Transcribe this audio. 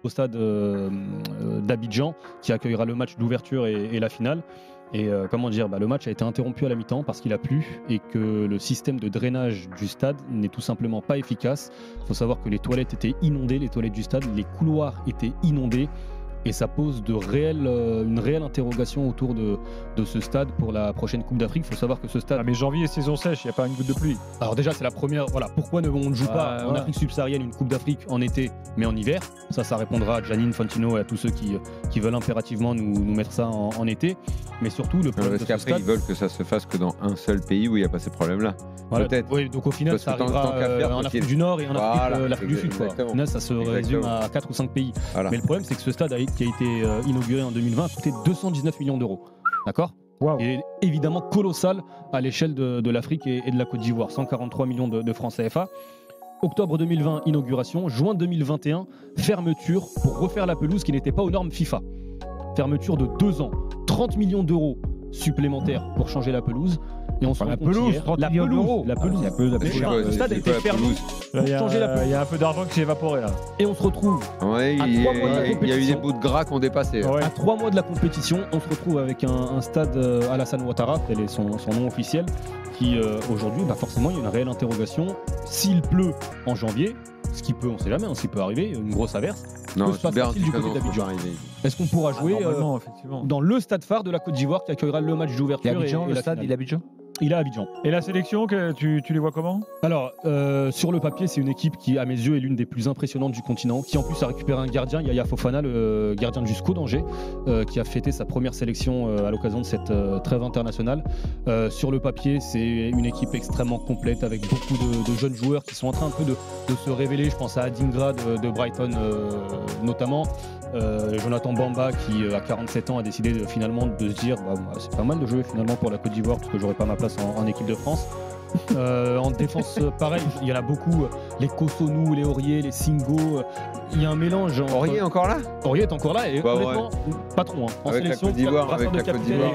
au stade d'Abidjan qui accueillera le match d'ouverture et la finale. Et comment dire, le match a été interrompu à la mi-temps parce qu'il a plu et que le système de drainage du stade n'est tout simplement pas efficace. Il faut savoir que les toilettes étaient inondées, les toilettes du stade, les couloirs étaient inondés. Et ça pose une réelle interrogation autour de ce stade pour la prochaine Coupe d'Afrique. Il faut savoir que ce stade... Ah mais janvier est saison sèche, il n'y a pas une goutte de pluie. Alors déjà, c'est la première... Voilà, pourquoi on ne joue pas en Afrique subsaharienne une Coupe d'Afrique en été, mais en hiver? Ça répondra à Gianni Infantino et à tous ceux qui veulent impérativement nous mettre ça en été. Mais surtout, le problème de ce qu'après, stade... ils veulent que ça se fasse que dans un seul pays où il n'y a pas ces problèmes-là. Voilà, peut-être. Oui, donc au final, ça arrivera en Afrique du Nord et en Afrique du Sud. Au final, ça se résume à 4 ou 5 pays. Voilà. Mais le problème, c'est que ce stade qui a été inauguré en 2020 a coûté 219 millions d'euros. D'accord ? Wow. Il est évidemment colossal à l'échelle de l'Afrique et de la Côte d'Ivoire. 143 millions de francs CFA. Octobre 2020, inauguration. Juin 2021, fermeture pour refaire la pelouse qui n'était pas aux normes FIFA. Fermeture de 2 ans. 30 millions d'euros supplémentaires pour changer la pelouse. Et on se la pelouse, 30 millions d'euros. La pelouse. Le stade a été fermé pour changer la pelouse. Il y a un peu d'argent qui s'est évaporé là. Et on se retrouve. Ouais, il y a eu des bouts de gras qui ont dépassé. À 3 mois de la compétition, on se retrouve avec un stade Alassane Ouattara, tel est son nom officiel, qui aujourd'hui, forcément, il y a une réelle interrogation. S'il pleut en janvier, ce qui peut, on ne sait jamais, ce qui peut arriver, une grosse averse. Non, peut se passer du côté d'Abidjan. Est-ce qu'on pourra jouer dans le stade phare de la Côte d'Ivoire qui accueillera le match d'ouverture et le stade, il est Abidjan ? Il est à Abidjan. Et la sélection, tu les vois comment ? Alors, sur le papier, c'est une équipe qui, à mes yeux, est l'une des plus impressionnantes du continent, qui en plus a récupéré un gardien, Yaya Fofana, le gardien du SCO d'Angers, qui a fêté sa première sélection à l'occasion de cette trêve internationale. Sur le papier, c'est une équipe extrêmement complète, avec beaucoup de jeunes joueurs qui sont en train un peu de se révéler. Je pense à Adingra de Brighton notamment. Jonathan Bamba qui à 47 ans a décidé finalement de se dire c'est pas mal de jouer finalement pour la Côte d'Ivoire parce que j'aurais pas ma place en équipe de France. En défense pareil, il y en a beaucoup, les Kosonou, les Aurier, les Singo, il y a un mélange. Aurier est encore là ? Aurier est encore là et honnêtement pas trop en avec sélection. La Côte d'Ivoire,